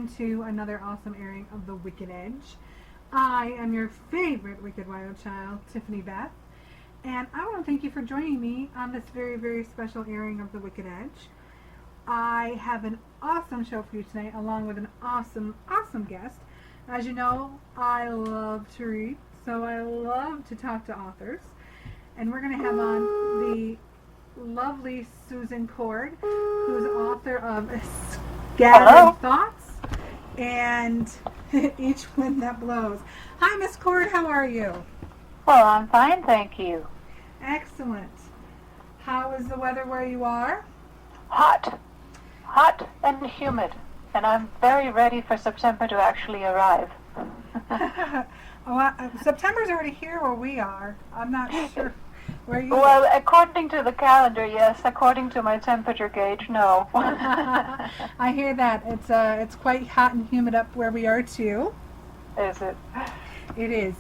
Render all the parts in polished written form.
to another awesome airing of The Wicked Edge. I am your favorite Wicked Wild Child, Tiffani-Beth, and I want to thank you for joining me on this very, very special airing of The Wicked Edge. I have an awesome show for you tonight, along with an awesome, awesome guest. As you know, I love to read, so I love to talk to authors, and we're going to have on the lovely Susan Cord, who's author of Scattered Thoughts and Each Wind That Blows. Hi, Miss Cord, how are you? Well, I'm fine, thank you. Excellent. How is the weather where you are? Hot and humid, and I'm very ready for September to actually arrive. September's already here where we are. I'm not sure where you Well, according to the calendar, yes. According to my temperature gauge, no. I hear that. It's quite hot and humid up where we are, too. Is it? It is.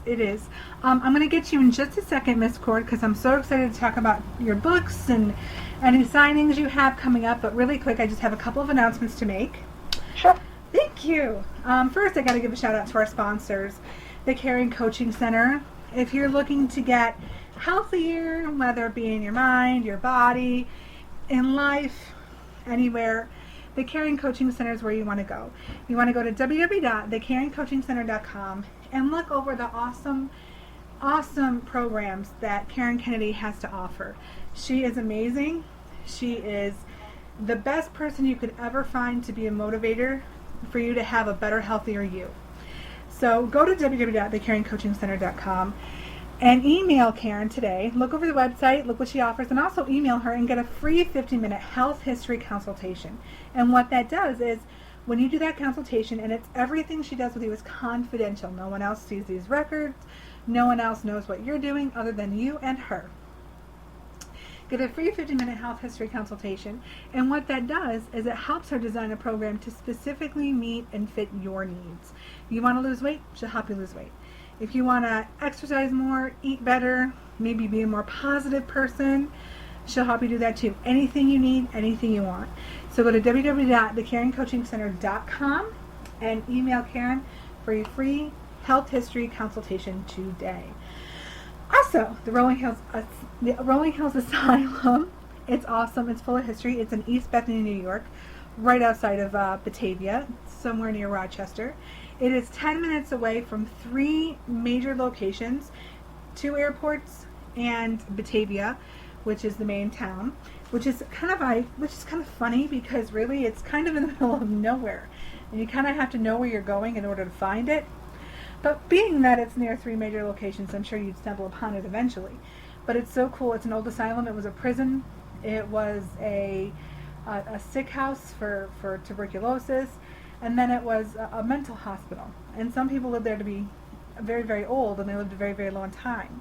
I'm going to get you in just a second, Miss Cord, because I'm so excited to talk about your books and any signings you have coming up. But really quick, I just have a couple of announcements to make. Sure. Thank you. First, I got to give a shout out to our sponsors, the Caring Coaching Center. If you're looking to get healthier, whether it be in your mind, your body, in life, anywhere, the Caring Coaching Center is where you want to go. You want to go to www.thecaringcoachingcenter.com and look over the awesome programs that Karen Kennedy has to offer. She is amazing. She is the best person you could ever find to be a motivator for you to have a better, healthier you. So go to www.thecaringcoachingcenter.com and email Karen today. Look over the website, look what she offers, and also email her and get a free 15-minute health history consultation. And what that does is, when you do that consultation, and it's everything she does with you is confidential. No one else sees these records. No one else knows what you're doing other than you and her. Get a free 15-minute health history consultation. And what that does is it helps her design a program to specifically meet and fit your needs. You want to lose weight? She'll help you lose weight. If you want to exercise more, eat better, maybe be a more positive person, she'll help you do that too. Anything you need, anything you want. So go to www.thecaringcoachingcenter.com and email Karen for your free health history consultation today. Also, the Rolling Hills Asylum. It's awesome. It's full of history. It's in East Bethany, New York, right outside of Batavia, somewhere near Rochester. It is 10 minutes away from 3 major locations, 2 airports and Batavia, which is the main town, which is kind of funny because really it's kind of in the middle of nowhere, and you kind of have to know where you're going in order to find it. But being that it's near 3 major locations, I'm sure you'd stumble upon it eventually. But it's so cool. It's an old asylum. It was a prison. It was a sick house for tuberculosis. And then it was a mental hospital. And some people lived there to be very, very old, and they lived a very, very long time.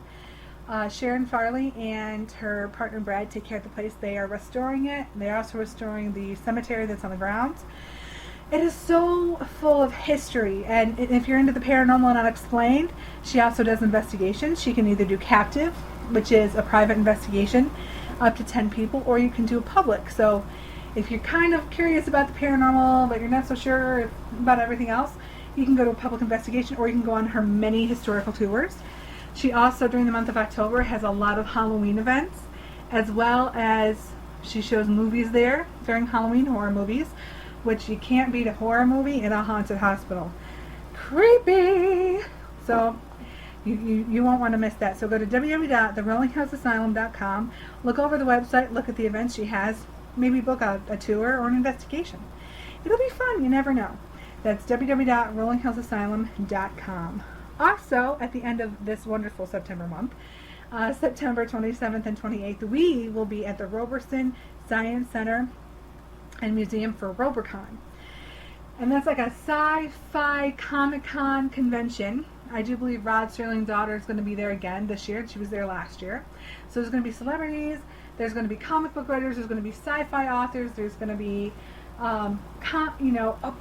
Sharon Farley and her partner Brad take care of the place. They are restoring it. They're also restoring the cemetery that's on the grounds. It is so full of history. And if you're into the paranormal and unexplained, she also does investigations. She can either do captive, which is a private investigation, up to 10 people, or you can do a public. So if you're kind of curious about the paranormal, but you're not so sure about everything else, you can go to a public investigation, or you can go on her many historical tours. She also, during the month of October, has a lot of Halloween events, as well as she shows movies there during Halloween, horror movies, which you can't beat a horror movie in a haunted hospital. Creepy! So you won't want to miss that. So go to www.therollinghouse.asylum.com, look over the website, look at the events she has, maybe book a tour or an investigation. It'll be fun, you never know. That's www.rollinghouse.asylum.com. Also, at the end of this wonderful September month, September 27th and 28th, we will be at the Roberson Science Center and Museum for Robercon. And that's like a sci-fi Comic-Con convention. I do believe Rod Serling's daughter is going to be there again this year. She was there last year. So there's going to be celebrities, there's going to be comic book writers, there's going to be sci-fi authors, there's going to be a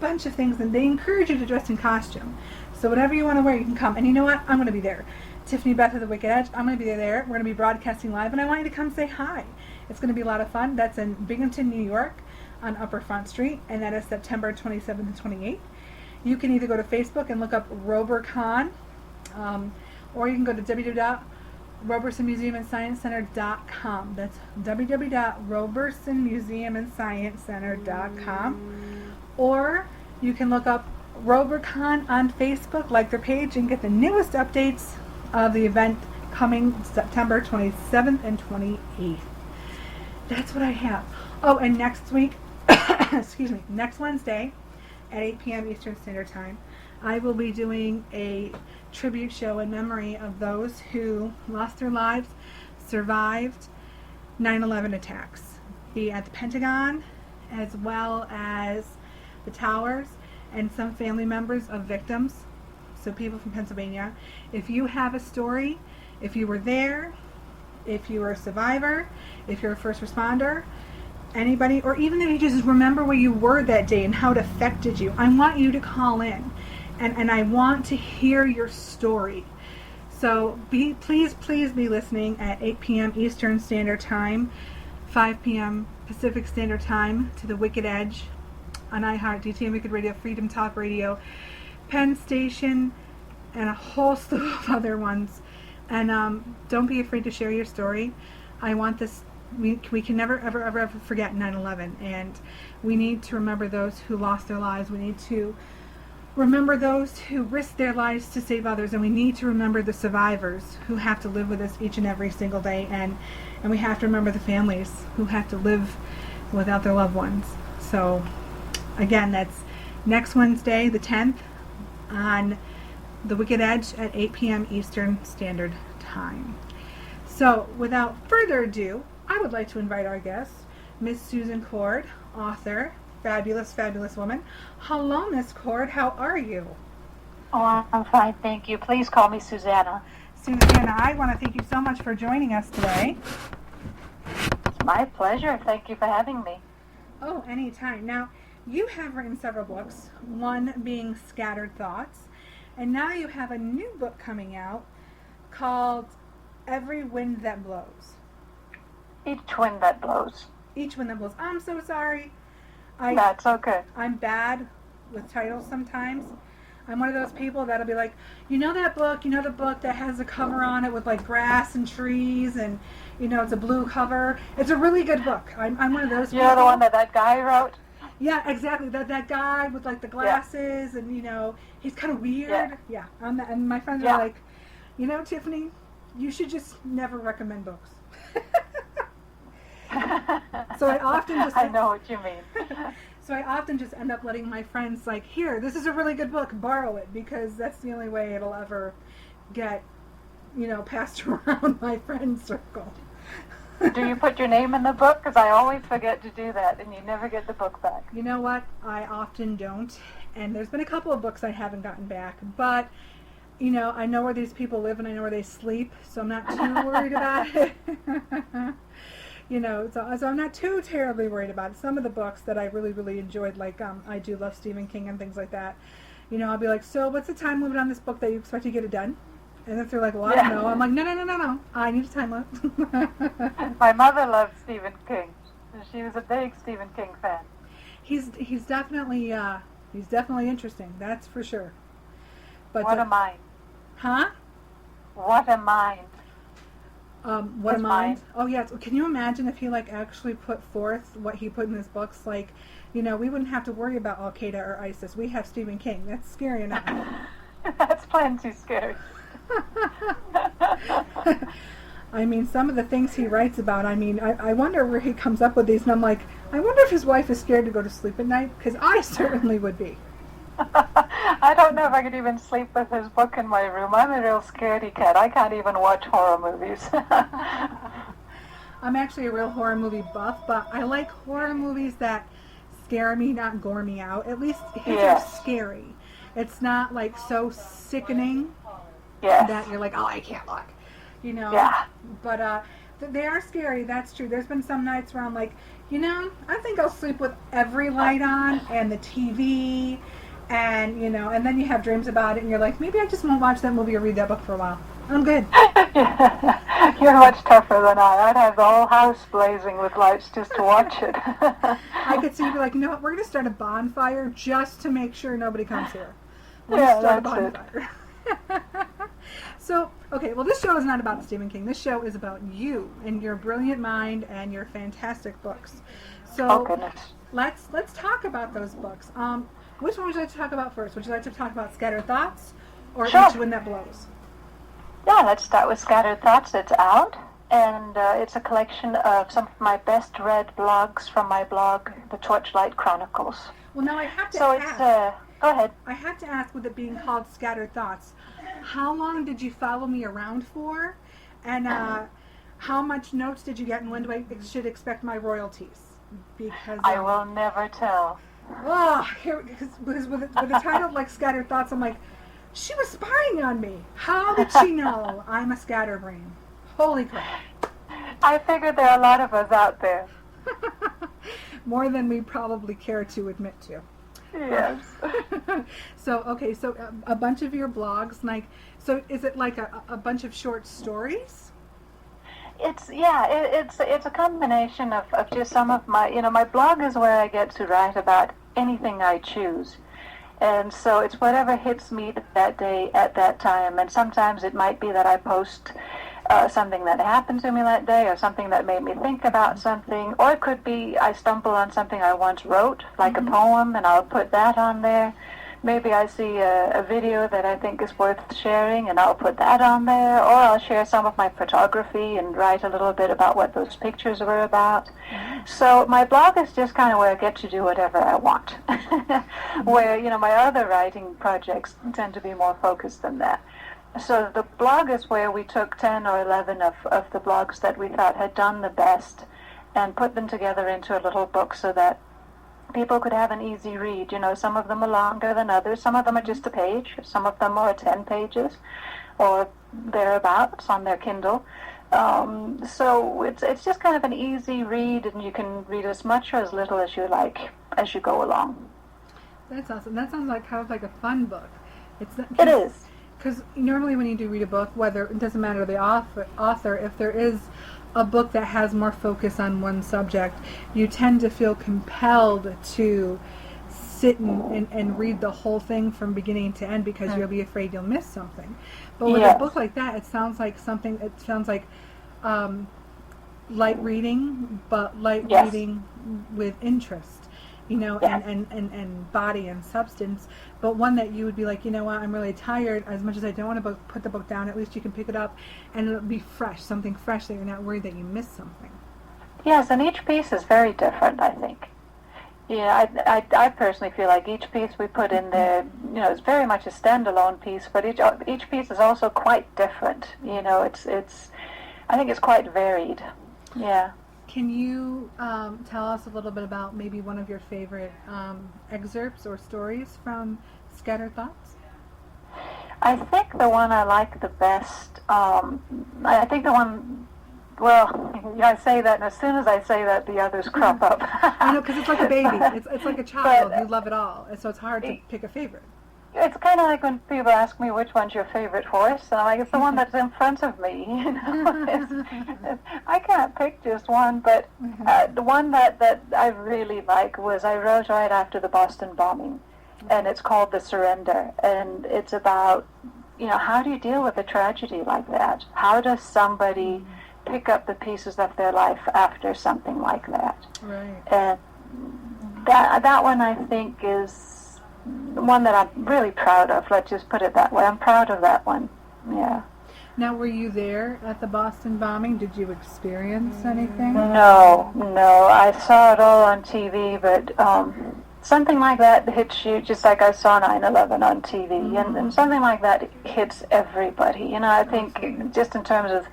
bunch of things, and they encourage you to dress in costume. So whatever you want to wear, you can come. And you know what? I'm going to be there. Tiffani-Beth of the Wicked Edge, I'm going to be there. We're going to be broadcasting live, and I want you to come say hi. It's going to be a lot of fun. That's in Binghamton, New York, on Upper Front Street, and that is September 27th and 28th. You can either go to Facebook and look up RoberCon, or you can go to www.robersonmuseumandsciencecenter.com. That's www.robersonmuseumandsciencecenter.com. Or you can look up RoberCon on Facebook, like their page, and get the newest updates of the event coming September 27th and 28th. That's what I have. Oh, and next week, excuse me, next Wednesday at 8 p.m. Eastern Standard Time, I will be doing a tribute show in memory of those who lost their lives, survived 9/11 attacks, be at the Pentagon, as well as the towers, and some family members of victims, so people from Pennsylvania. If you have a story, if you were there, if you were a survivor, if you're a first responder, anybody, or even if you just remember where you were that day and how it affected you, I want you to call in, and I want to hear your story. So please be listening at 8 p.m. Eastern Standard Time, 5 p.m. Pacific Standard Time to the Wicked Edge on iHeart, DTM Wicked Radio, Freedom Talk Radio, Penn Station, and a whole slew of other ones. And don't be afraid to share your story. I want this. We can never ever forget 9/11, and we need to remember those who lost their lives. We need to remember those who risked their lives to save others, and we need to remember the survivors who have to live with us each and every single day, and we have to remember the families who have to live without their loved ones. So again, that's next Wednesday, the 10th, on the Wicked Edge at 8 p.m. Eastern Standard Time. So without further ado, I would like to invite our guest, Miss Susan Cord, author, fabulous woman. Hello, Miss Cord. How are you? Oh, I'm fine, thank you. Please call me Susannah. Susannah, I want to thank you so much for joining us today. It's my pleasure. Thank you for having me. Oh, anytime. Now, you have written several books, one being Scattered Thoughts, and now you have a new book coming out called Every Wind That Blows. Each wind that blows. Each Wind That Blows. I'm so sorry. That's okay. I'm bad with titles sometimes. I'm one of those people that'll be like, you know that book, the book that has a cover on it with like grass and trees and, it's a blue cover. It's a really good book. I'm one of those people. You're the one that guy wrote? Yeah, exactly. That guy with like the glasses and, he's kind of weird. Yeah. And my friends are like, Tiffany, you should just never recommend books. So I often just... I know what you mean. So I often just end up letting my friends like, here, this is a really good book, borrow it, because that's the only way it'll ever get, passed around my friend circle. Do you put your name in the book? Because I always forget to do that, and you never get the book back. You know what? I often don't. And there's been a couple of books I haven't gotten back. But, I know where these people live and I know where they sleep, so I'm not too worried about it. So I'm not too terribly worried about it. Some of the books that I really enjoyed, like I do love Stephen King and things like that. I'll be like, so what's the time limit on this book that you expect to get it done? And if they're like, well, I don't know. I'm like, no. I need a time limit. My mother loved Stephen King. She was a big Stephen King fan. He's definitely interesting. That's for sure. But what a mind. Huh? What a mind. What a mind. Oh yeah. Can you imagine if he actually put forth what he put in his books? We wouldn't have to worry about Al Qaeda or ISIS. We have Stephen King. That's scary enough. That's plenty scary. I mean, some of the things he writes about, I wonder where he comes up with these, and I'm like, I wonder if his wife is scared to go to sleep at night, because I certainly would be. I don't know if I could even sleep with his book in my room. I'm a real scaredy cat. I can't even watch horror movies. I'm actually a real horror movie buff, but I like horror movies that scare me, not gore me out. At least his are scary. It's not so sickening that you're like, oh, I can't look. Yeah. But they are scary. That's true. There's been some nights where I'm like, I think I'll sleep with every light on and the TV, and and then you have dreams about it, and you're like, maybe I just won't watch that movie or read that book for a while. I'm good. You're much tougher than I. I'd have the whole house blazing with lights just to watch it. I could see you be like, you know what, we're going to start a bonfire just to make sure nobody comes here. We'll Yeah, start a that's bonfire. So, okay, well, this show is not about Stephen King. This show is about you and your brilliant mind and your fantastic books. So, Oh, goodness. let's talk about those books. Which one would you like to talk about first? Would you like to talk about Scattered Thoughts or Sure. Each Wind That Blows? Yeah, let's start with Scattered Thoughts. It's out, and it's a collection of some of my best read blogs from my blog, The Torchlight Chronicles. Well, now I have to So ask. go ahead. I have to ask, with it being called Scattered Thoughts, how long did you follow me around for? And how much notes did you get, and when do I should expect my royalties? Because I will never tell. because with a title like Scattered Thoughts, I'm like, she was spying on me. How did she know I'm a scatterbrain? Holy crap. I figured there are a lot of us out there. More than we probably care to admit to. Yes. So, okay, so a bunch of your blogs, like, so is it like a bunch of short stories? It's a combination of just some of my, my blog is where I get to write about anything I choose. And so it's whatever hits me that day at that time. And sometimes it might be that I post something that happened to me that day, or something that made me think about something. Or it could be I stumble on something I once wrote, like a poem, and I'll put that on there. Maybe I see a video that I think is worth sharing, and I'll put that on there. Or I'll share some of my photography and write a little bit about what those pictures were about. So my blog is just kind of where I get to do whatever I want. Where, my other writing projects tend to be more focused than that. So the blog is where we took 10 or 11 of the blogs that we thought had done the best and put them together into a little book so that people could have an easy read. Some of them are longer than others. Some of them are just a page. Some of them are 10 pages or thereabouts on their Kindle. So it's just kind of an easy read, and you can read as much or as little as you like as you go along. That's awesome. That sounds like kind of like a fun book. It is. Because normally when you do read a book, whether it doesn't matter the author, if there is a book that has more focus on one subject, you tend to feel compelled to sit and read the whole thing from beginning to end because you'll be afraid you'll miss something. But with a book like that, it sounds like light reading, but light reading with interest. And body and substance, but one that you would be like, I'm really tired. As much as I don't want to put the book down, at least you can pick it up and it'll be fresh, something fresh that you're not worried that you missed something. Yes, and each piece is very different, I think. Yeah, I personally feel like each piece we put in there, is very much a standalone piece, but each piece is also quite different. It's I think it's quite varied. Yeah. Can you tell us a little bit about maybe one of your favorite excerpts or stories from Scattered Thoughts? I think the one I like the best, I think the one, I say that, and as soon as I say that, the others crop up. I know, because it's like a baby. It's like a child. You love it all. And so it's hard to pick a favorite. It's kind of like when people ask me which one's your favorite horse, and I'm like, it's the one that's in front of me. I can't pick just one, but the one that I really like was I wrote right after the Boston bombing, and it's called The Surrender, and it's about, how do you deal with a tragedy like that? How does somebody pick up the pieces of their life after something like that? Right. And that one I think is one that I'm really proud of. Let's just put it that way. I'm proud of that one. Yeah. Now, were you there at the Boston bombing? Did you experience anything? No. I saw it all on TV, but something like that hits you just like I saw 9/11 on TV, and something like that hits everybody. I think just in terms of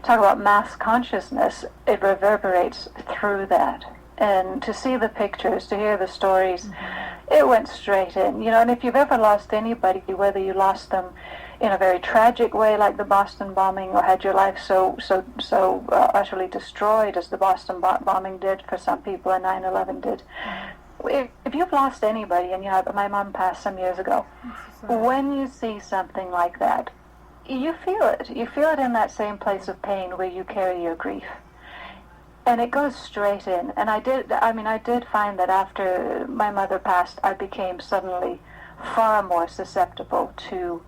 talk about mass consciousness, it reverberates through that. And to see the pictures, to hear the stories, it went straight in. And if you've ever lost anybody, whether you lost them in a very tragic way like the Boston bombing, or had your life so utterly destroyed as the Boston bombing did for some people and 9/11 did, if you've lost anybody, and my mom passed some years ago, when you see something like that, you feel it. You feel it in that same place of pain where you carry your grief. And it goes straight in. And I did find that after my mother passed, I became suddenly far more susceptible to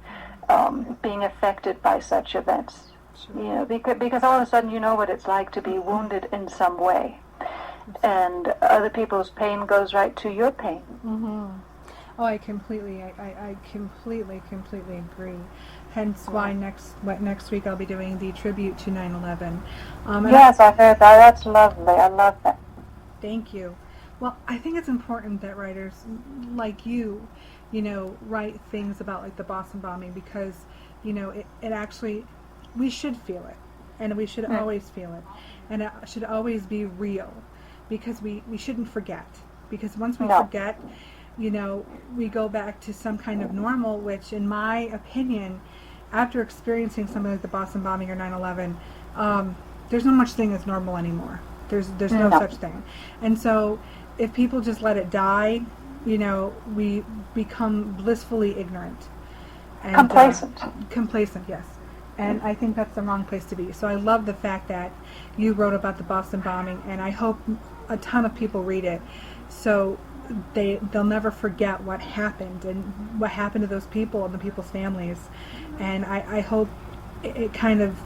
being affected by such events. Sure. You know, because all of a sudden you know what it's like to be wounded in some way. And other people's pain goes right to your pain. Mm-hmm. Oh, I completely agree. Hence why next week I'll be doing the tribute to 9/11. Yes, I heard that. That's lovely. I love that. Thank you. Well, I think it's important that writers like you write things about like the Boston bombing, because, it actually, we should feel it, and we should always feel it, and it should always be real, because we shouldn't forget, because once we forget, we go back to some kind of normal, which in my opinion, after experiencing something like the Boston bombing or 9/11, there's no such thing as normal anymore. There's no such thing. And so if people just let it die, we become blissfully ignorant. And, complacent, yes. And I think that's the wrong place to be. So I love the fact that you wrote about the Boston bombing, and I hope a ton of people read it, so they'll never forget what happened and what happened to those people and the people's families. And I hope it kind of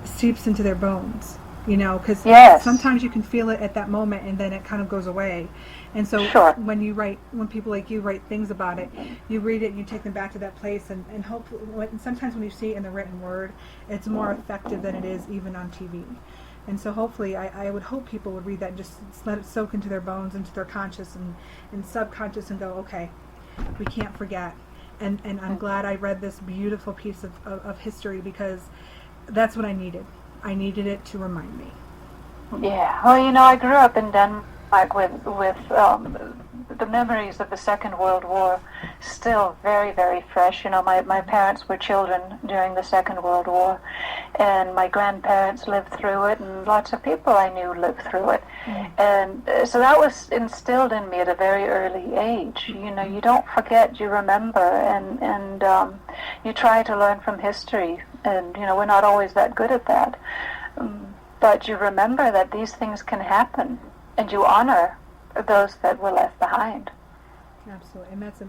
seeps into their bones, because sometimes you can feel it at that moment and then it kind of goes away. And so when people like you write things about it, you read it and you take them back to that place, and hopefully, sometimes when you see it in the written word, it's more effective than it is even on TV. And so hopefully, I would hope people would read that and just let it soak into their bones, into their conscious and subconscious, and go, okay, we can't forget. And I'm glad I read this beautiful piece of history, because that's what I needed. I needed it to remind me. Yeah. Well, I grew up in Denmark with the memories of the Second World War still very, very fresh. My parents were children during the Second World War, and my grandparents lived through it, and lots of people I knew lived through it. Mm-hmm. And so that was instilled in me at a very early age. You don't forget, you remember, and you try to learn from history, and we're not always that good at that. But you remember that these things can happen, and you honor those that were left behind. Absolutely, and that's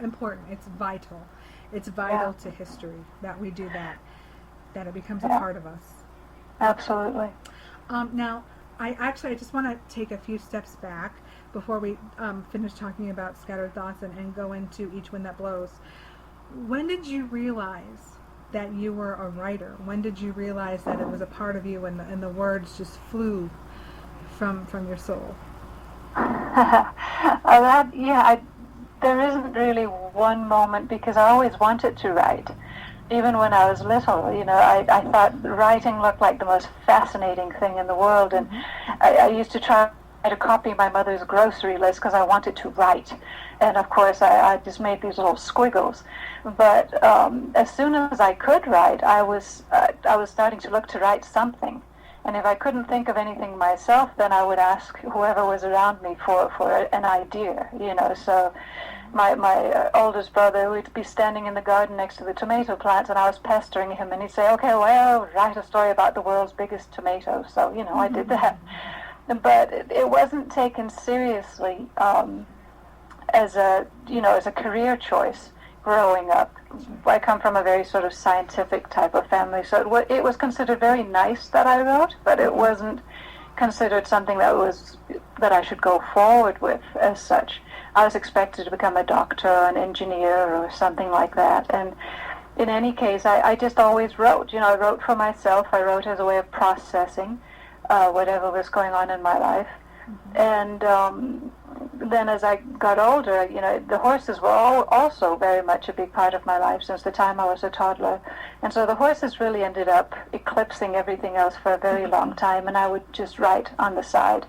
important. It's vital. It's vital to history that we do that it becomes a part of us. Absolutely. Now, I just want to take a few steps back before we finish talking about Scattered Thoughts and go into Each Wind That Blows. When did you realize that you were a writer? When did you realize that it was a part of you, and the words just flew from your soul? There isn't really one moment, because I always wanted to write. Even when I was little, I thought writing looked like the most fascinating thing in the world, and I used to try to copy my mother's grocery list because I wanted to write. And of course, I just made these little squiggles. But as soon as I could write, I was starting to look to write something. And if I couldn't think of anything myself, then I would ask whoever was around me for an idea, So my oldest brother would be standing in the garden next to the tomato plants, and I was pestering him, and he'd say, okay, well, write a story about the world's biggest tomato. So, I did that. But it wasn't taken seriously as a career choice growing up. I come from a very sort of scientific type of family, so it was considered very nice that I wrote, but it wasn't considered something that I should go forward with as such. I was expected to become a doctor or an engineer or something like that, and in any case, I just always wrote. I wrote for myself. I wrote as a way of processing whatever was going on in my life. And then as I got older, the horses were also very much a big part of my life since the time I was a toddler. And so the horses really ended up eclipsing everything else for a very long time, and I would just write on the side.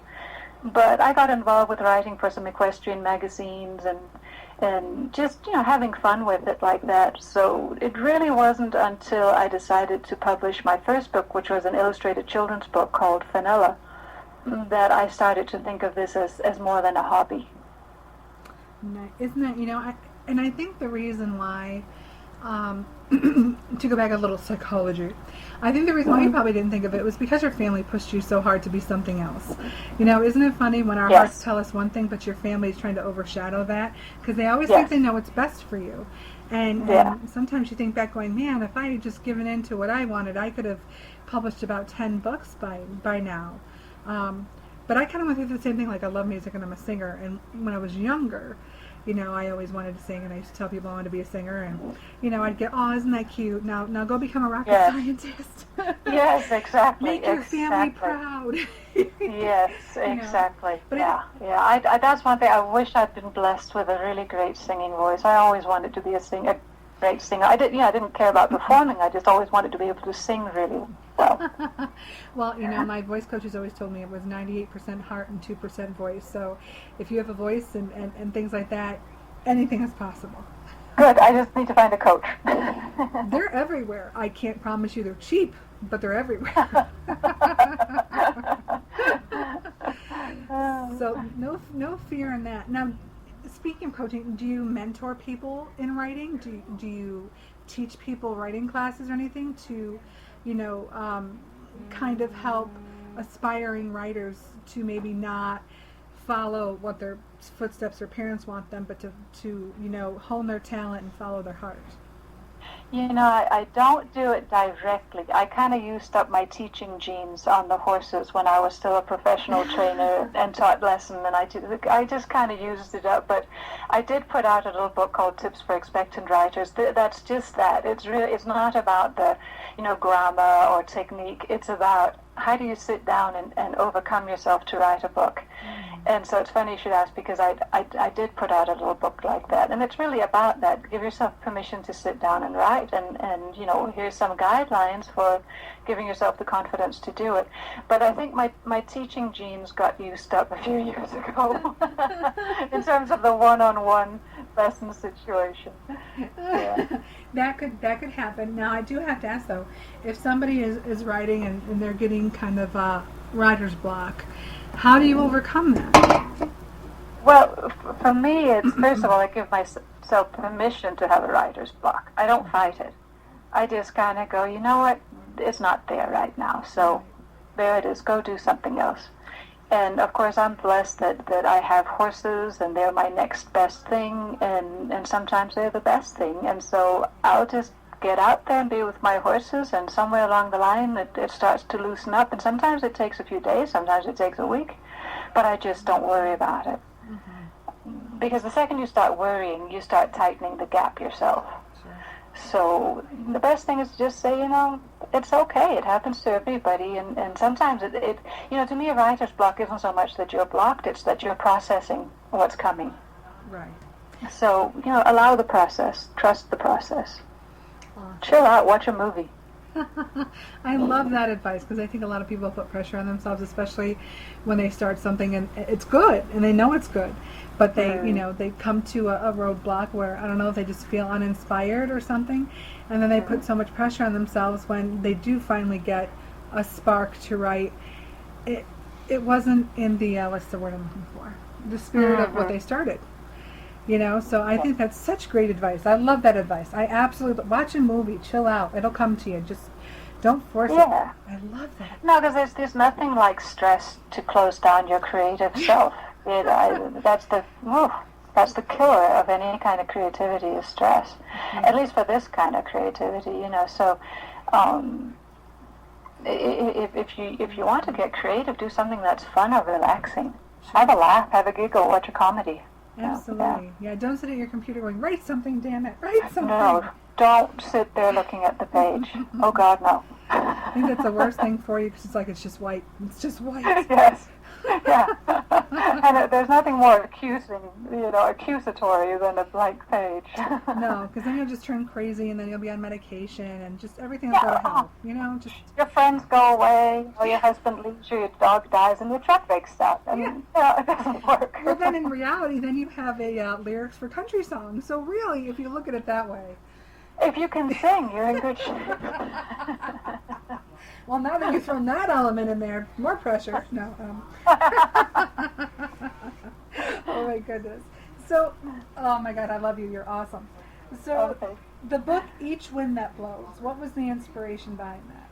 But I got involved with writing for some equestrian magazines and just, having fun with it like that. So it really wasn't until I decided to publish my first book, which was an illustrated children's book called Vanilla, that I started to think of this as more than a hobby. Isn't it, I think the reason why to go back a little psychology, I think the reason why you probably didn't think of it was because your family pushed you so hard to be something else. You know, isn't it funny when our hearts tell us one thing, but your family is trying to overshadow that? Because they always think they know what's best for you. And sometimes you think back going, man, if I had just given in to what I wanted, I could have published about 10 books by now. But I kind of went through the same thing, like I love music and I'm a singer. And when I was younger, you know, I always wanted to sing, and I used to tell people I wanted to be a singer, and, you know, I'd get, oh, isn't that cute? Now go become a rocket scientist. Yes, exactly. Make your family proud. Yes, exactly. You know? I that's one thing. I wish I'd been blessed with a really great singing voice. I always wanted to be a great singer. I didn't care about performing. I just always wanted to be able to sing really well. Well, you know, my voice coaches always told me it was 98% heart and 2% voice. So if you have a voice and things like that, anything is possible. Good. I just need to find a coach. They're everywhere. I can't promise you they're cheap, but they're everywhere. So no fear in that. Now, speaking of coaching, do you mentor people in writing? Do you teach people writing classes or anything to, you know, kind of help aspiring writers to maybe not follow what their footsteps their parents want them, but to you know, hone their talent and follow their heart? You know, I don't do it directly. I kind of used up my teaching genes on the horses when I was still a professional trainer and taught lessons, and I just kind of used it up. But I did put out a little book called Tips for Expectant Writers. That's just that. It's not about the, you know, grammar or technique. It's about how do you sit down and overcome yourself to write a book. And so it's funny you should ask, because I did put out a little book like that, and it's really about that. Give yourself permission to sit down and write, and you know, here's some guidelines for giving yourself the confidence to do it. But I think my teaching genes got used up a few years ago in terms of the one-on-one lesson situation. Yeah. That could happen. Now, I do have to ask, though, if somebody is writing and they're getting kind of writer's block, how do you overcome that? Well, for me, it's, first of all, I give myself permission to have a writer's block. I don't fight it. I just kind of go, you know what, it's not there right now, so there it is, go do something else. And, of course, I'm blessed that I have horses, and they're my next best thing, and sometimes they're the best thing. And so I'll just get out there and be with my horses, and somewhere along the line it starts to loosen up, and sometimes it takes a few days, sometimes it takes a week, but I just don't worry about it. Mm-hmm. Because the second you start worrying, you start tightening the gap yourself. Sure. So the best thing is to just say, you know, it's okay, it happens to everybody, and sometimes it you know, to me a writer's block isn't so much that you're blocked, it's that you're processing what's coming. Right. So, you know, allow the process, trust the process. Chill out, watch a movie. I love that advice, because I think a lot of people put pressure on themselves, especially when they start something and it's good and they know it's good, but they you know, they come to a roadblock where, I don't know, if they just feel uninspired or something, and then they put so much pressure on themselves when they do finally get a spark to write. It wasn't in the what's the word I'm looking for, the spirit of what they started. You know, so I think that's such great advice. I love that advice. I absolutely, watch a movie, chill out. It'll come to you. Just don't force it. I love that. No, because there's nothing like stress to close down your creative self. That's the killer of any kind of creativity, is stress. Mm-hmm. At least for this kind of creativity, you know. So, if you want to get creative, do something that's fun or relaxing. Sure. Have a laugh, have a giggle, watch a comedy. Absolutely. Yeah, don't sit at your computer going, write something, damn it, write something. No, don't sit there looking at the page. Oh, God, no. I think that's the worst thing for you, because it's like, it's just white. It's just white. Yes. Yeah. And there's nothing more accusatory than a blank page. No, because then you'll just turn crazy, and then you'll be on medication, and just everything will go to hell. You know, just your friends go away, or your husband leaves you, your dog dies, and your truck breaks down. I mean, it doesn't work. Well, then in reality, then you have a lyrics for country songs. So really, if you look at it that way, if you can sing, you're in good shape. Well, now that you've thrown that element in there, more pressure. No. Oh my goodness. So, oh my God, I love you. You're awesome. So, The book Each Wind That Blows. What was the inspiration behind that?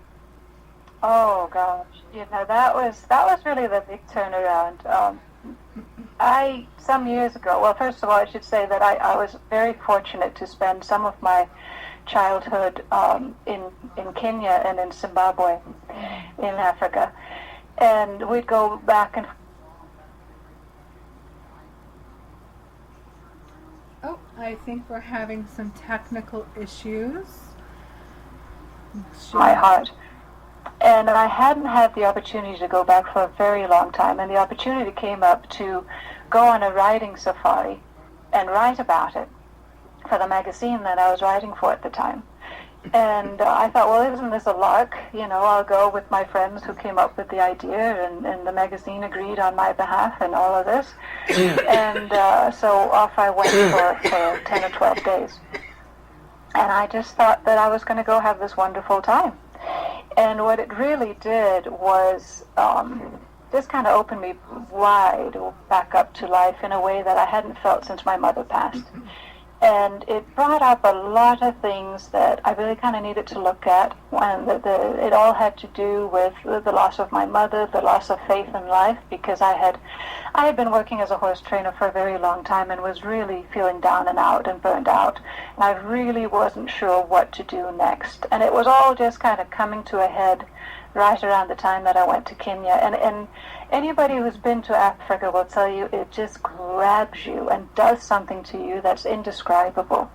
Oh gosh, that was really the big turnaround. Some years ago, well, first of all, I should say that I was very fortunate to spend some of my childhood in Kenya and in Zimbabwe, in Africa, and we'd go back and. Oh, I think we're having some technical issues. My heart. And I hadn't had the opportunity to go back for a very long time, and the opportunity came up to go on a writing safari and write about it for the magazine that I was writing for at the time. And I thought, well, isn't this a lark? I'll go with my friends who came up with the idea, and the magazine agreed on my behalf and all of this. And so off I went for 10 or 12 days. And I just thought that I was going to go have this wonderful time. And what it really did was just kind of opened me wide back up to life in a way that I hadn't felt since my mother passed. And it brought up a lot of things that I really kind of needed to look at. And it all had to do with the loss of my mother, the loss of faith in life, because I had been working as a horse trainer for a very long time and was really feeling down and out and burned out. And I really wasn't sure what to do next. And it was all just kind of coming to a head right around the time that I went to Kenya. And anybody who's been to Africa will tell you it just grabs you and does something to you that's indescribable.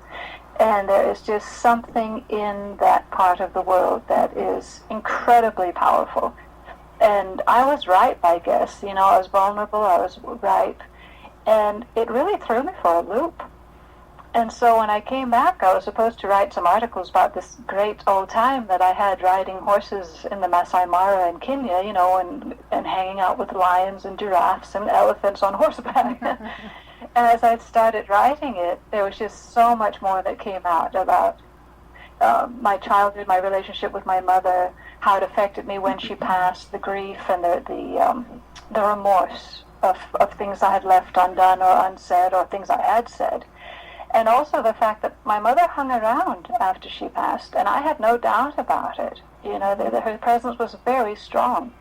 And there is just something in that part of the world that is incredibly powerful. And I was ripe, I guess. I was vulnerable, I was ripe. And it really threw me for a loop. And so when I came back, I was supposed to write some articles about this great old time that I had riding horses in the Masai Mara in Kenya, and hanging out with lions and giraffes and elephants on horseback. And as I started writing it, there was just so much more that came out about my childhood, my relationship with my mother, how it affected me when she passed, the grief and the remorse of things I had left undone or unsaid, or things I had said. And also the fact that my mother hung around after she passed, and I had no doubt about it. Her presence was very strong.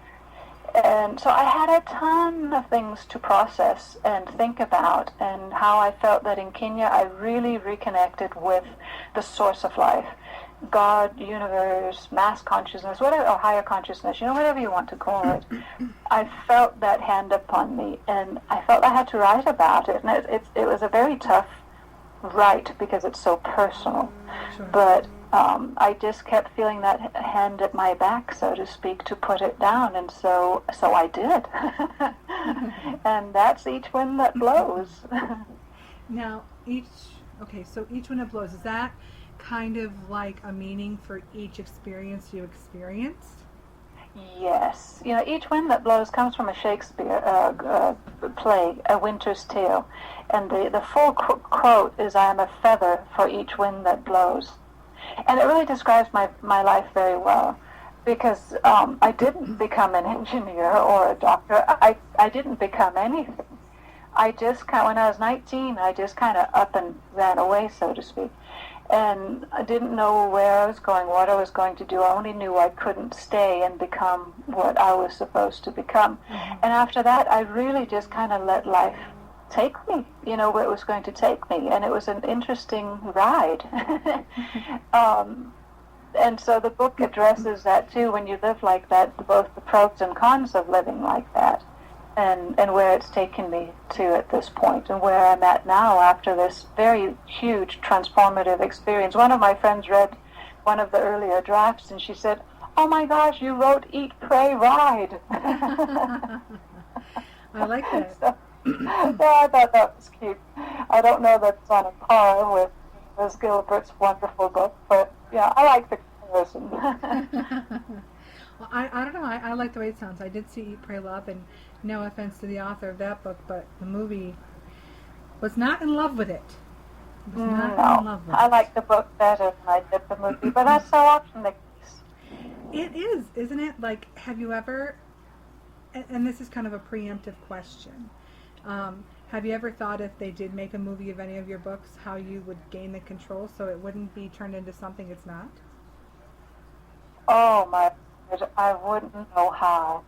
And so I had a ton of things to process and think about, and how I felt that in Kenya I really reconnected with the source of life. God, universe, mass consciousness, whatever, or higher consciousness, whatever you want to call it. I felt that hand upon me, and I felt I had to write about it. And it was a very tough write because it's so personal. Sure. But I just kept feeling that hand at my back, so to speak, to put it down, and so I did. And that's Each Wind That Blows. Now, Each Wind That Blows, is that kind of like a meaning for each experience you experienced? Yes. Each Wind That Blows comes from a Shakespeare play, A Winter's Tale. And the full quote is, "I am a feather for each wind that blows." And it really describes my life very well, because I didn't become an engineer or a doctor. I didn't become anything. When I was 19, I just kind of up and ran away, so to speak. And I didn't know where I was going, what I was going to do. I only knew I couldn't stay and become what I was supposed to become. Mm-hmm. And after that, I really just kind of let life take me, where it was going to take me. And it was an interesting ride. And so the book addresses that too, when you live like that, both the pros and cons of living like that, and where it's taken me to at this point, and where I'm at now after this very huge transformative experience. One of my friends read one of the earlier drafts, and she said, "Oh my gosh, you wrote Eat, Pray, Ride." I like that. So, yeah, I thought that was cute. I don't know that it's on a par with Liz Gilbert's wonderful book, but yeah, I like the comparison. Well, I don't know. I like the way it sounds. I did see Eat, Pray, Love, and no offense to the author of that book, but the movie was not in love with it. I like the book better than I did the movie, but that's so often the case. It is, isn't it? Like, have you ever, and this is kind of a preemptive question, Have you ever thought if they did make a movie of any of your books, how you would gain the control so it wouldn't be turned into something it's not? Oh my God, I wouldn't know how.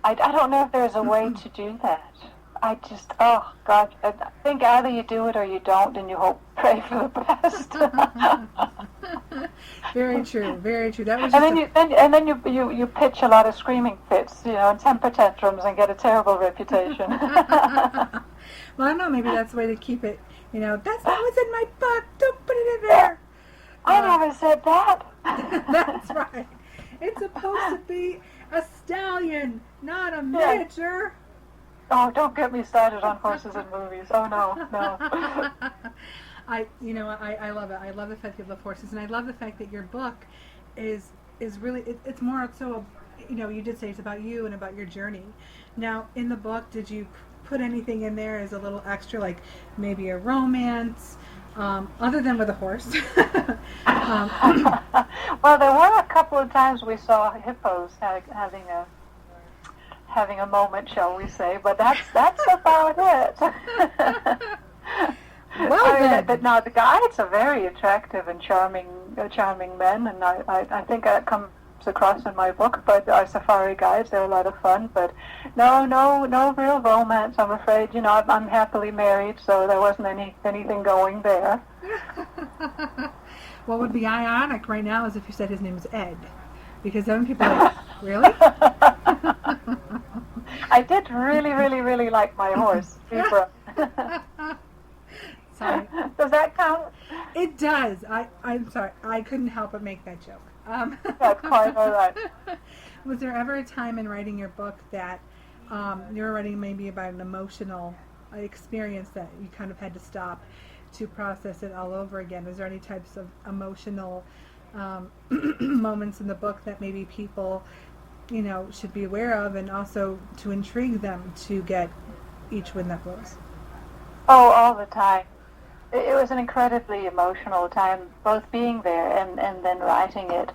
I don't know if there's a way to do that. I just, oh God, I think either you do it or you don't, and you hope, pray for the best. Very true, very true. That was and then you pitch a lot of screaming fits, and temper tantrums, and get a terrible reputation. Well, I don't know. Maybe that's the way to keep it. That's not what's in my book. Don't put it in there. I never said that. That's right. It's supposed to be a stallion, not a miniature. Oh, don't get me started on horses and movies. Oh no. I love it. I love the fact that you love horses, and I love the fact that your book is really. It's more so. You did say it's about you and about your journey. Now, in the book, did you put anything in there as a little extra, like maybe a romance, other than with a horse? Well, there were a couple of times we saw hippos having a moment, shall we say? But that's about it. Well, now the guides are very attractive and charming men, and I think that comes across in my book. But our safari guides, they're a lot of fun. But no real romance, I'm afraid. I'm happily married, so there wasn't anything going there. What would be ironic right now is if you said his name is Ed, because then people are like, really? I did really like my horse, Zebra. Sorry. Does that count? It does. I'm sorry. I couldn't help but make that joke. That's quite all right. Was there ever a time in writing your book that you were writing maybe about an emotional experience that you kind of had to stop to process it all over again? Was there any types of moments in the book that maybe people, should be aware of, and also to intrigue them to get each wind that blows? Oh, all the time. It was an incredibly emotional time, both being there and then writing it.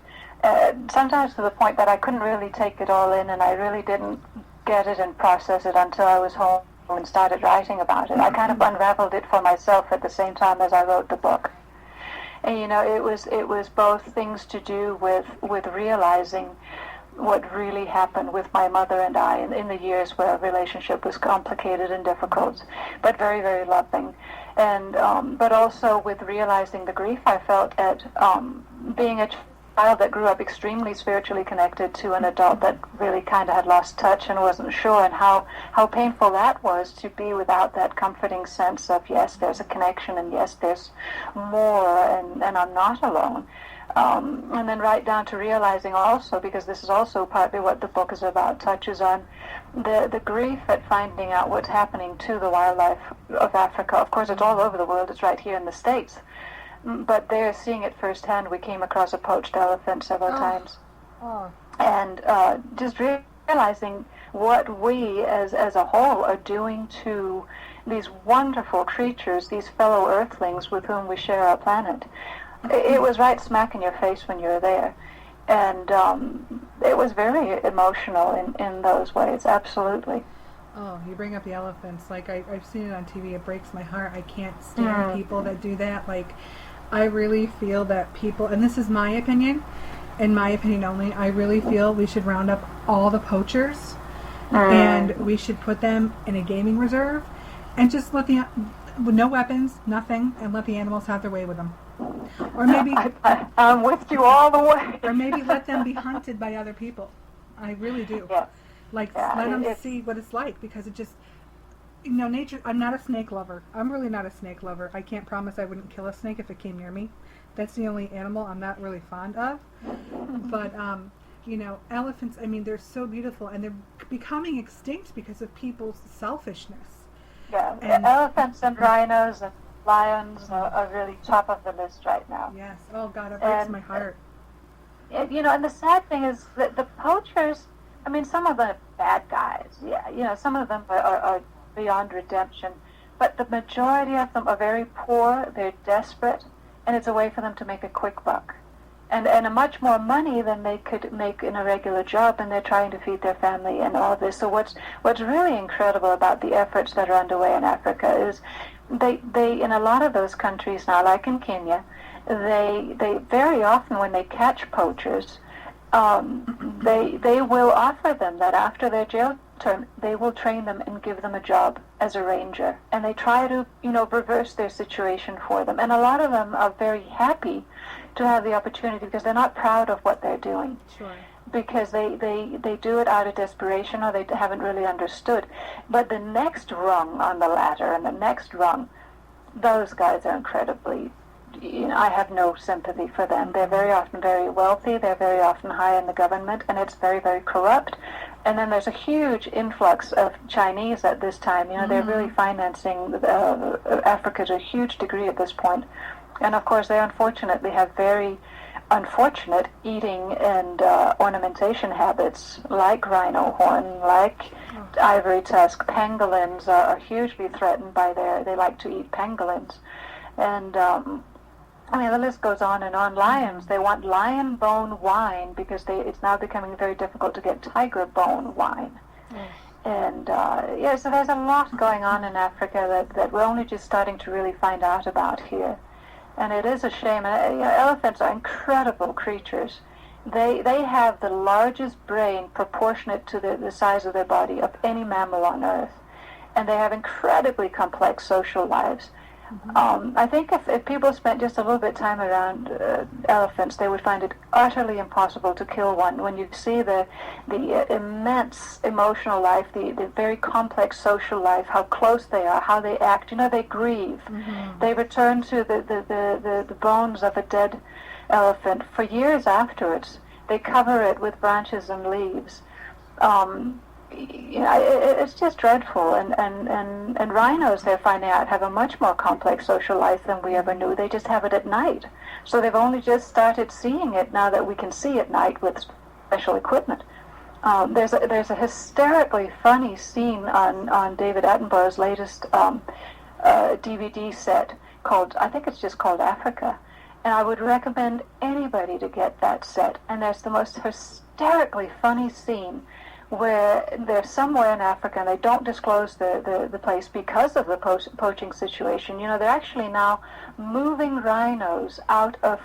Sometimes to the point that I couldn't really take it all in, and I really didn't get it and process it until I was home and started writing about it. I kind of unraveled it for myself at the same time as I wrote the book. And it was both things to do with realizing what really happened with my mother and I in the years where our relationship was complicated and difficult, but very, very loving. And but also with realizing the grief I felt at being a child that grew up extremely spiritually connected to an adult that really kind of had lost touch and wasn't sure, and how painful that was to be without that comforting sense of, yes, there's a connection, and yes, there's more, and I'm not alone. And then right down to realizing also, because this is also partly what the book is about, touches on the grief at finding out what's happening to the wildlife of Africa. Of course, it's all over the world. It's right here in the States. But there, seeing it firsthand, we came across a poached elephant several times. Oh. And just realizing what we as a whole are doing to these wonderful creatures, these fellow earthlings with whom we share our planet. It was right smack in your face when you were there. And it was very emotional in those ways, absolutely. Oh, you bring up the elephants. Like, I've seen it on TV. It breaks my heart. I can't stand people that do that. Like, I really feel that people, and this is my opinion, in my opinion only, I really feel we should round up all the poachers and we should put them in a gaming reserve and just let with no weapons, nothing, and let the animals have their way with them. Or maybe I'm with you all the way. Or maybe let them be hunted by other people. I really do. Yes. Let them see what it's like, because it just, nature. I'm not a snake lover. I'm really not a snake lover. I can't promise I wouldn't kill a snake if it came near me. That's the only animal I'm not really fond of. But elephants. I mean, they're so beautiful, and they're becoming extinct because of people's selfishness. Yeah, and elephants and rhinos and lions are really top of the list right now. Yes. Oh God, it breaks my heart. And the sad thing is that the poachers, I mean, some of them are bad guys. Yeah, some of them are beyond redemption. But the majority of them are very poor, they're desperate, and it's a way for them to make a quick buck. and a much more money than they could make in a regular job, and they're trying to feed their family and all of this. So what's really incredible about the efforts that are underway in Africa is they in a lot of those countries now, like in Kenya, they very often, when they catch poachers, they will offer them that after their jail term, they will train them and give them a job as a ranger, and they try to reverse their situation for them. And a lot of them are very happy to have the opportunity because they're not proud of what they're doing. Sure. Because they do it out of desperation, or they haven't really understood. But the next rung on the ladder, and the next rung, those guys are incredibly, I have no sympathy for them. They're very often very wealthy, they're very often high in the government, and it's very, very corrupt. And then there's a huge influx of Chinese at this time. They're really financing Africa to a huge degree at this point. And of course, they unfortunately have very unfortunate eating and ornamentation habits, like rhino horn, like ivory tusk. Pangolins are hugely threatened by they like to eat pangolins. And the list goes on and on. Lions, they want lion bone wine because it's now becoming very difficult to get tiger bone wine. And so there's a lot going on in Africa that we're only just starting to really find out about here. And it is a shame. And elephants are incredible creatures. They have the largest brain proportionate to the size of their body of any mammal on Earth. And they have incredibly complex social lives. I think if people spent just a little bit of time around elephants, they would find it utterly impossible to kill one. When you see the immense emotional life, the very complex social life, how close they are, how they act. They grieve. They return to the bones of a dead elephant for years afterwards. They cover it with branches and leaves. It's just dreadful. And rhinos, they're finding out, have a much more complex social life than we ever knew. They just have it at night. So they've only just started seeing it now that we can see at night with special equipment. There's a hysterically funny scene on David Attenborough's latest DVD set called, I think it's just called Africa. And I would recommend anybody to get that set. And there's the most hysterically funny scene where they're somewhere in Africa, and they don't disclose the place because of the poaching situation. They're actually now moving rhinos out of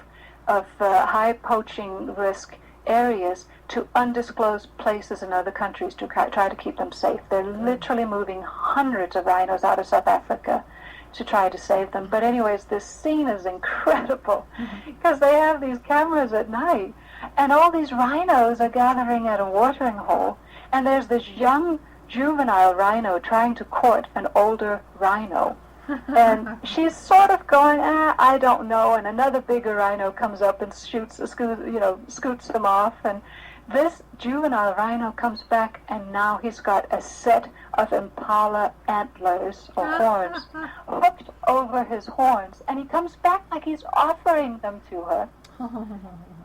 high poaching risk areas to undisclosed places in other countries to try to keep them safe. They're literally moving hundreds of rhinos out of South Africa to try to save them. But anyways, this scene is incredible because they have these cameras at night, and all these rhinos are gathering at a watering hole. And there's this young juvenile rhino trying to court an older rhino. And she's sort of going, I don't know. And another bigger rhino comes up and scoots him off. And this juvenile rhino comes back, and now he's got a set of impala antlers or horns hooked over his horns. And he comes back like he's offering them to her.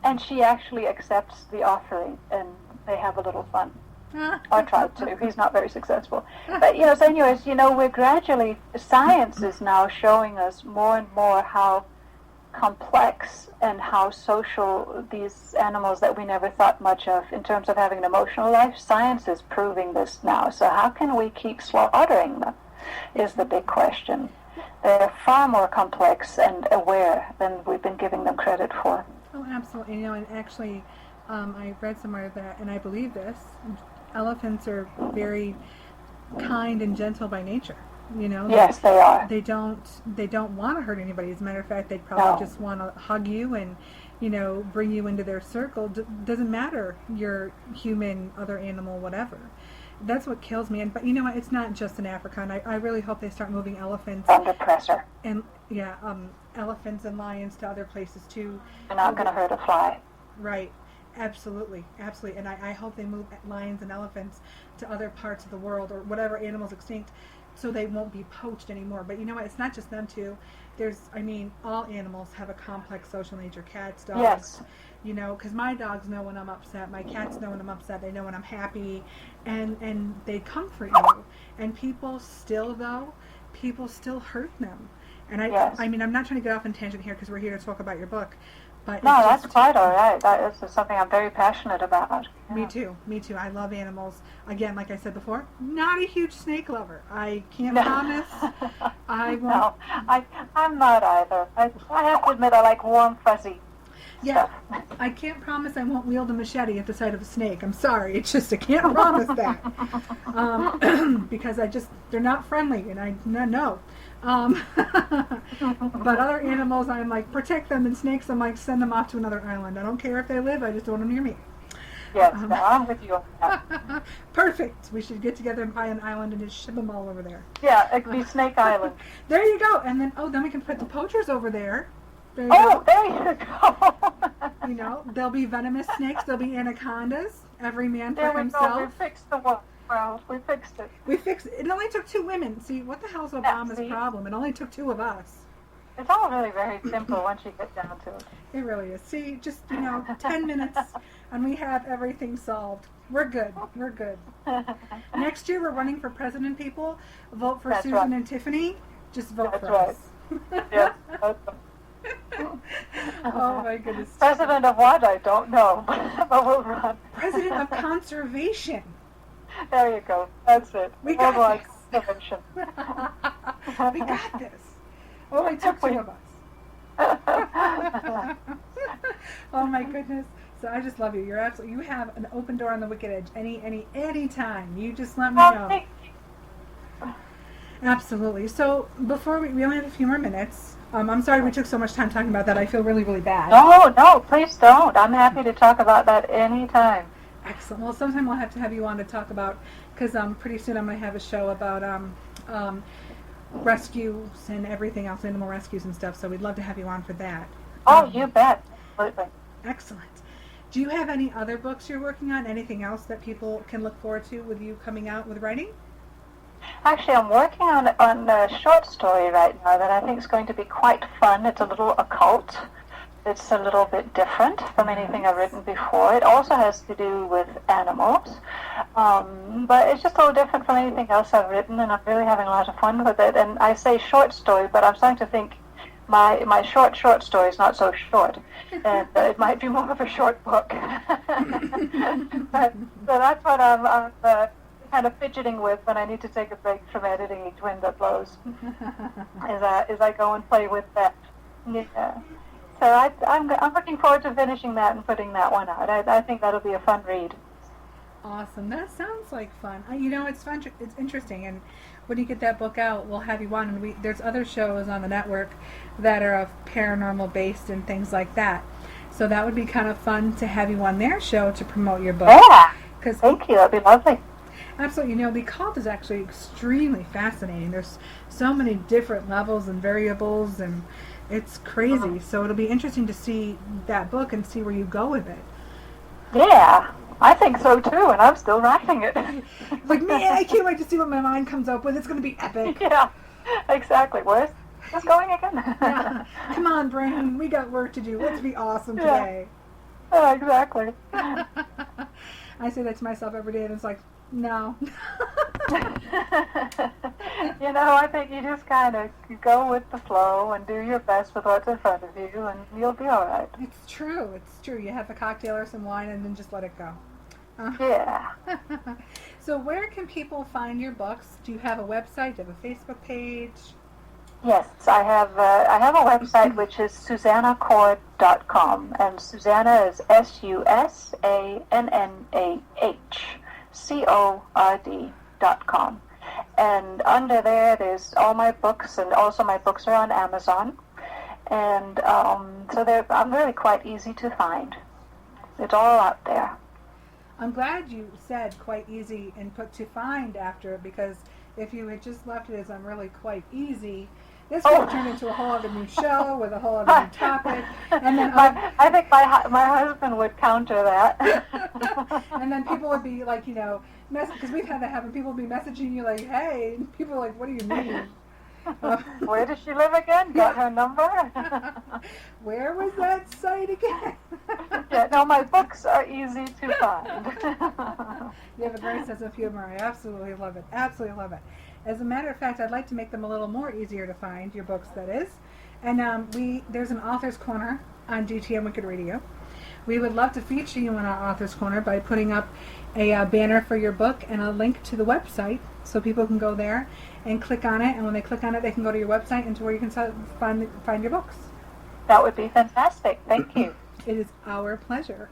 And she actually accepts the offering, and they have a little fun. Or tried to. He's not very successful. But, so anyways, we're gradually, science is now showing us more and more how complex and how social these animals that we never thought much of in terms of having an emotional life. Science is proving this now. So how can we keep slaughtering them is the big question. They're far more complex and aware than we've been giving them credit for. Oh, absolutely. And actually, I read somewhere that, and I believe this, elephants are very kind and gentle by nature. Yes, they are. They don't want to hurt anybody. As a matter of fact, they probably just want to hug you and bring you into their circle. Doesn't matter you're human, other animal, whatever. That's what kills me. But you know what? It's not just in Africa. And I really hope they start moving elephants under pressure. And elephants and lions to other places too. They're not going to hurt a fly. Right. Absolutely. And I hope they move lions and elephants to other parts of the world, or whatever animals extinct, so they won't be poached anymore. But you know what? It's not just them too. All animals have a complex social nature. Cats, dogs. Yes. Because my dogs know when I'm upset. My cats know when I'm upset. They know when I'm happy, and they comfort you. And people still hurt them. And I'm not trying to get off on tangent here because we're here to talk about your book. But No, it's that's just, quite all right. That is something I'm very passionate about. Me too. I love animals. Again, like I said before, not a huge snake lover. I can't promise I won't. No, I'm not either. I have to admit I like warm, fuzzy Yeah, stuff. I can't promise I won't wield a machete at the sight of a snake. I'm sorry. It's just I can't promise that. Because they're not friendly, and I no. But other animals, I'm like, protect them, and snakes, I'm like, send them off to another island. I don't care if they live, I just don't want them near me. Yes, no, I'm with you on that. Perfect. We should get together and buy an island and just ship them all over there. Yeah, it could be Snake Island. There you go. And then we can put the poachers over there. There you go. There you go. You know, there'll be venomous snakes, there'll be anacondas, every man for There we himself. go. We fixed the world. We fixed it. We fixed it. It only took 2 women. See, what the hell's Obama's problem? It only took 2 of us. It's all really very simple once you get down to it. It really is. See, just, 10 minutes and we have everything solved. We're good. We're good. Next year we're running for president, people. Vote for Susan and Tiffany. Just vote for us. Yes, that's right. Oh my goodness. President of what? I don't know, but we'll run. President of Conservation. There you go. That's it. We got this. Conservation. We got this. Only took 2 of us. Oh my goodness. So I just love you. You have an open door on the Wicked Edge any time. You just let me know. Absolutely. So before we only have a few more minutes. I'm sorry we took so much time talking about that. I feel really, really bad. No, please don't. I'm happy to talk about that anytime. Excellent. Well, sometime we'll have to have you on to talk about, because pretty soon I'm going to have a show about rescues and everything else, animal rescues and stuff. So we'd love to have you on for that. You bet. Absolutely. Excellent. Do you have any other books you're working on? Anything else that people can look forward to with you coming out with writing? Actually, I'm working on a short story right now that I think is going to be quite fun. It's a little occult. It's a little bit different from anything I've written before. It also has to do with animals, but it's just a little different from anything else I've written, and I'm really having a lot of fun with it. And I say short story, but I'm starting to think my short story is not so short, and it might be more of a short book. So that's what I'm kind of fidgeting with when I need to take a break from editing each wind that blows. As I go and play with that. Yeah. So I'm looking forward to finishing that and putting that one out. I think that'll be a fun read. Awesome. That sounds like fun. It's fun. It's interesting. And when you get that book out, we'll have you on. And there's other shows on the network that are paranormal based and things like that. So that would be kind of fun to have you on their show to promote your book. Yeah. Thank you. That'd be lovely. Absolutely. The occult is actually extremely fascinating. There's so many different levels and variables, and it's crazy. So it'll be interesting to see that book and see where you go with it. Yeah, I think so too, and I'm still writing it. Like me, I can't wait to see what my mind comes up with. It's going to be epic. Yeah, exactly. Where's this going again? Yeah. Come on, brain. We got work to do. Let's be awesome today. Yeah, exactly. I say that to myself every day, and it's like, no. I think you just kind of go with the flow and do your best with what's in front of you, and you'll be all right. It's true. It's true. You have a cocktail or some wine, and then just let it go. Yeah. So where can people find your books? Do you have a website? Do you have a Facebook page? Yes, I have a website which is susannahcord.com, and Susannah is SUSANNAHCORD.com. And under there's all my books, and also my books are on Amazon. And so I'm really quite easy to find. It's all out there. I'm glad you said quite easy and put to find after it, because if you had just left it as I'm really quite easy, this could have turned into a whole other new show with a whole other new topic. And then I think my husband would counter that. And then people would be like, because we've had that happen. People would be messaging you like, hey, and people are like, what do you mean? Where does she live again? Got her number? Where was that site again? Yeah, no, my books are easy to find. You have a great sense of humor. I absolutely love it. Absolutely love it. As a matter of fact, I'd like to make them a little more easier to find, your books, that is. And there's an author's corner on DTM Wicked Radio. We would love to feature you in our author's corner by putting up a banner for your book and a link to the website so people can go there and click on it. And when they click on it, they can go to your website and to where you can find your books. That would be fantastic. Thank you. It is our pleasure.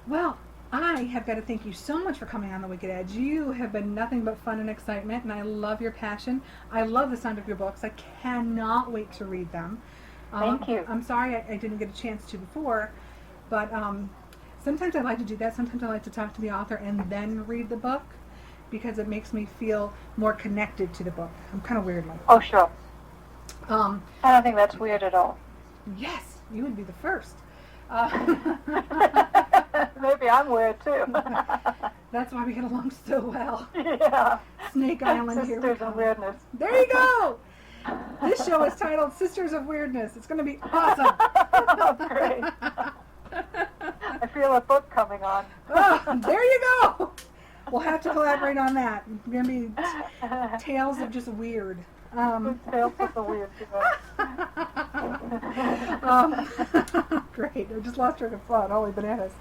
Well, I have got to thank you so much for coming on The Wicked Edge. You have been nothing but fun and excitement, and I love your passion. I love the sound of your books. I cannot wait to read them. Thank you. I'm sorry I didn't get a chance to before, but sometimes I like to do that. Sometimes I like to talk to the author and then read the book because it makes me feel more connected to the book. I'm kind of weird like that. Oh, sure. Um, I don't think that's weird at all. yes, you would be the first. Maybe I'm weird too. That's why we get along so well. Yeah. Snake Island here. Sisters of Weirdness. There you go! This show is titled Sisters of Weirdness. It's going to be awesome. Oh, great. I feel a book coming on. Oh, there you go! We'll have to collaborate on that. It's going to be tales of just weird. Tales of the Weird. Great. I just lost track of thought. Holy bananas.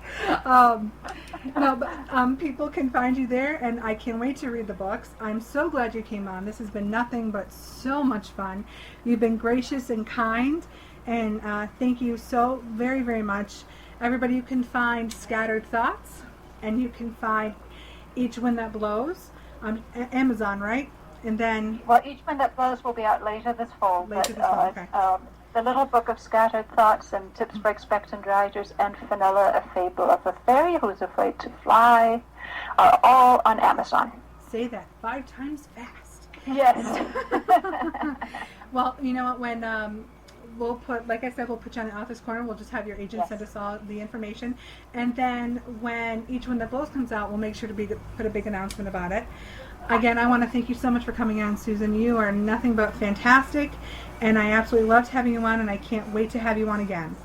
People can find you there, and I can't wait to read the books. I'm so glad you came on. This has been nothing but so much fun. You've been gracious and kind, and thank you so very, very much. Everybody, you can find Scattered Thoughts, and you can find Each Wind That Blows on Amazon, right? And then... Well, Each Wind That Blows will be out later this fall. Okay. The Little Book of Scattered Thoughts and Tips for Expectant Writers and Fenella, A Fable of a Fairy Who's Afraid to Fly are all on Amazon. Say that 5 times fast. Yes. Well, you know what, when we'll put, like I said, we'll put you on the office corner. We'll just have your agent send us all the information. And then when Each One That Blows comes out, we'll make sure to put a big announcement about it. Again, I want to thank you so much for coming on, Susan. You are nothing but fantastic, and I absolutely loved having you on, and I can't wait to have you on again.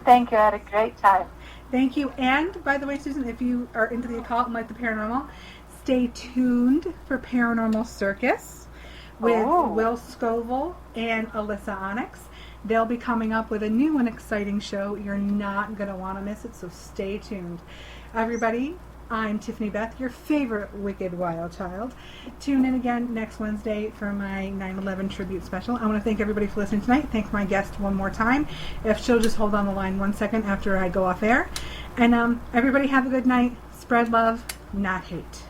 Thank you. I had a great time. Thank you. And, by the way, Susan, if you are into the occult and like the paranormal, stay tuned for Paranormal Circus with Will Scoville and Alyssa Onyx. They'll be coming up with a new and exciting show. You're not going to want to miss it, so stay tuned. Everybody, I'm Tiffani-Beth, your favorite Wicked Wild Child. Tune in again next Wednesday for my 9/11 tribute special. I want to thank everybody for listening tonight. Thank my guest one more time. If she'll just hold on the line 1 second after I go off air. And everybody have a good night. Spread love, not hate.